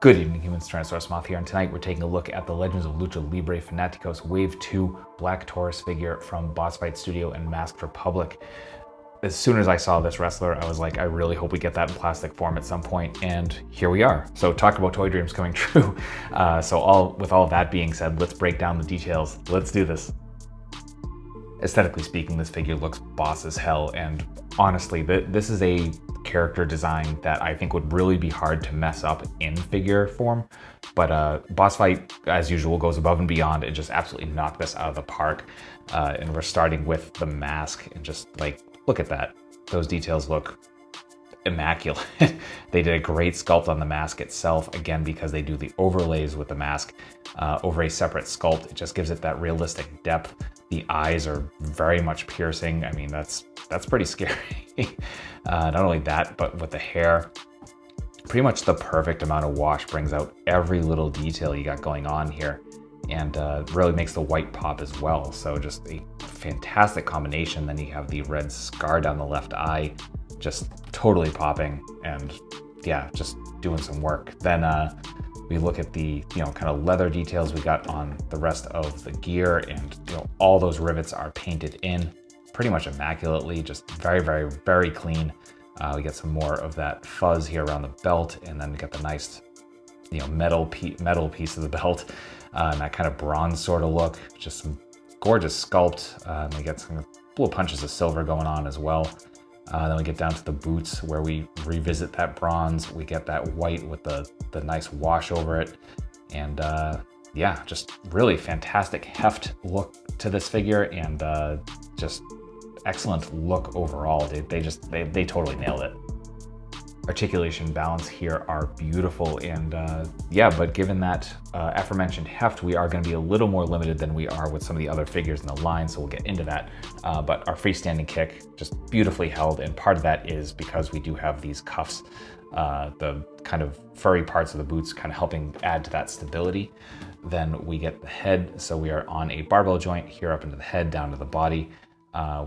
Good evening, humans. Tyrannosaurusmoth here, and tonight we're taking a look at the Legends of Lucha Libre Fanaticos Wave 2 Black Taurus figure from Boss Fight Studio and Masked Republic. As soon as I saw this wrestler, I was like, I really hope we get that in plastic form at some point, and here we are. So talk about toy dreams coming true. With all that being said, let's break down the details. Let's do this. Aesthetically speaking, this figure looks boss as hell, and honestly, this is a character design that I think would really be hard to mess up in figure form. But Boss Fight, as usual, goes above and beyond and just absolutely knocked this out of the park. And we're starting with the mask, and just like, look at that. Those details look immaculate. They did a great sculpt on the mask itself, again, because they do the overlays with the mask over a separate sculpt. It just gives it that realistic depth. The eyes are very much piercing. I mean, that's pretty scary. Not only that, but with the hair, pretty much the perfect amount of wash brings out every little detail you got going on here, and really makes the white pop as well. So just a fantastic combination. Then you have the red scar down the left eye, just totally popping, and yeah, just doing some work. Then we look at the kind of leather details we got on the rest of the gear, and all those rivets are painted in pretty much immaculately, just very, very, very clean. We get some more of that fuzz here around the belt, and then we got the nice metal piece of the belt, and that kind of bronze sort of look. Just some gorgeous sculpt. We get some little punches of silver going on as well. Then we get down to the boots, where we revisit that bronze. We get that white with the nice wash over it. And yeah, just really fantastic heft look to this figure, and just excellent look overall. They totally nailed it. Articulation, balance here are beautiful, and yeah, but given that aforementioned heft, we are going to be a little more limited than we are with some of the other figures in the line, so we'll get into that. But our freestanding kick, just beautifully held, and part of that is because we do have these cuffs, the kind of furry parts of the boots kind of helping add to that stability. Then we get the head, so we are on a barbell joint here up into the head, down to the body.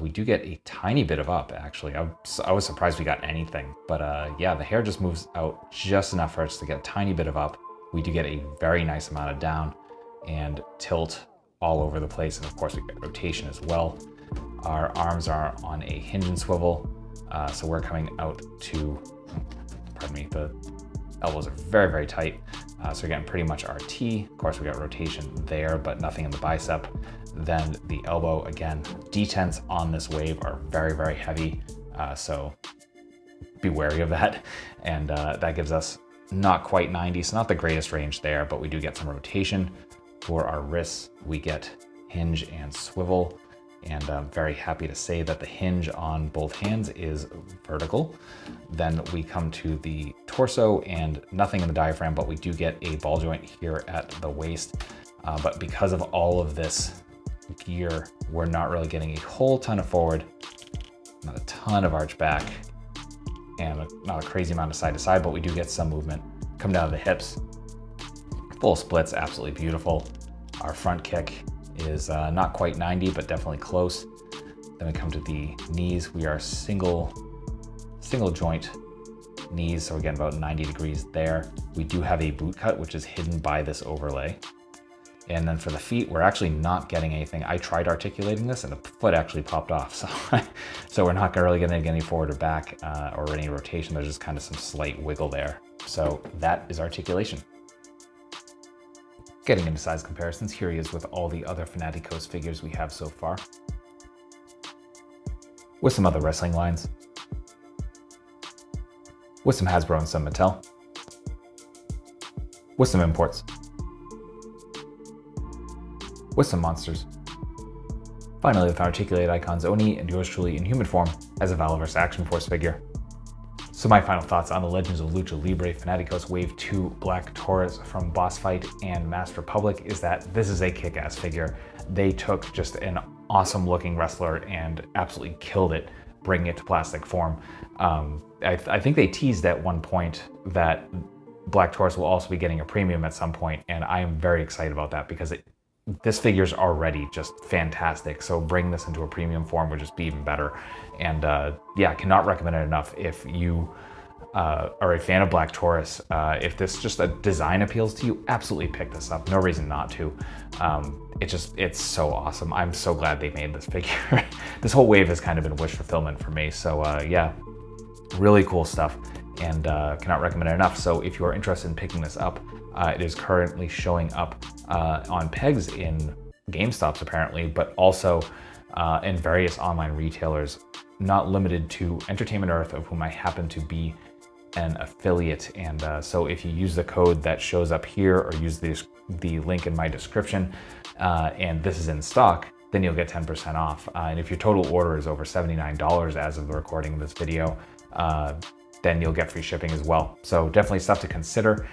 We do get a tiny bit of up, actually. I was surprised we got anything, but yeah, the hair just moves out just enough for us to get a tiny bit of up. We do get a very nice amount of down and tilt all over the place, and of course we get rotation as well. Our arms are on a hinge and swivel, so we're coming out to, pardon me, the elbows are very, very tight. So we're getting pretty much RT. Of course, we got rotation there, but nothing in the bicep. Then the elbow, again, detents on this wave are very, very heavy. So be wary of that. And that gives us not quite 90, so not the greatest range there, but we do get some rotation. For our wrists, we get hinge and swivel. And I'm very happy to say that the hinge on both hands is vertical. Then we come to the torso, and nothing in the diaphragm, but we do get a ball joint here at the waist. But because of all of this gear, we're not really getting a whole ton of forward, not a ton of arch back, and not a crazy amount of side to side, but we do get some movement. Come down to the hips, full splits, absolutely beautiful. Our front kick is not quite 90, but definitely close. Then we come to the knees. We are single joint knees, so again, about 90 degrees there. We do have a boot cut, which is hidden by this overlay. And then for the feet, we're actually not getting anything. I tried articulating this, and the foot actually popped off. So we're not really getting any forward or back or any rotation. There's just kind of some slight wiggle there. So that is articulation. Getting into size comparisons, here he is with all the other Fanaticos figures we have so far, with some other wrestling lines, with some Hasbro and some Mattel, with some imports, with some monsters. Finally, with articulated icons, Oni and yours truly in human form as a Valorous Action Force figure. So my final thoughts on the Legends of Lucha Libre Fanaticos Wave 2 Black Taurus from Boss Fight and Masked Republic is that this is a kick-ass figure. They took just an awesome looking wrestler and absolutely killed it, bringing it to plastic form. I think they teased at one point that Black Taurus will also be getting a premium at some point, and I am very excited about that because this figure's already just fantastic. So bringing this into a premium form would just be even better. And yeah, I cannot recommend it enough. If you are a fan of Black Taurus, if this just a design appeals to you, absolutely pick this up. No reason not to. It's so awesome. I'm so glad they made this figure. This whole wave has kind of been wish fulfillment for me. So yeah, really cool stuff, and cannot recommend it enough. So if you are interested in picking this up, it is currently showing up on pegs in GameStops apparently, but also in various online retailers, not limited to Entertainment Earth, of whom I happen to be an affiliate. And so if you use the code that shows up here, or use the link in my description, and this is in stock, then you'll get 10% off. And if your total order is over $79 as of the recording of this video, then you'll get free shipping as well. So definitely stuff to consider.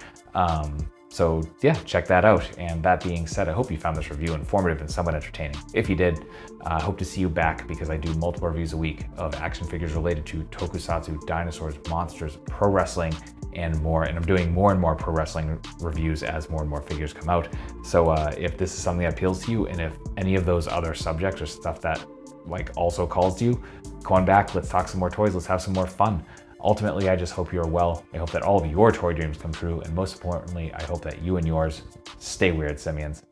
So yeah, check that out. And that being said, I hope you found this review informative and somewhat entertaining. If you did, I hope to see you back, because I do multiple reviews a week of action figures related to tokusatsu, dinosaurs, monsters, pro wrestling, and more. And I'm doing more and more pro wrestling reviews as more and more figures come out. So if this is something that appeals to you, and if any of those other subjects or stuff that like also calls to you, come on back, let's talk some more toys, let's have some more fun. Ultimately, I just hope you're well. I hope that all of your toy dreams come true. And most importantly, I hope that you and yours stay weird, simians.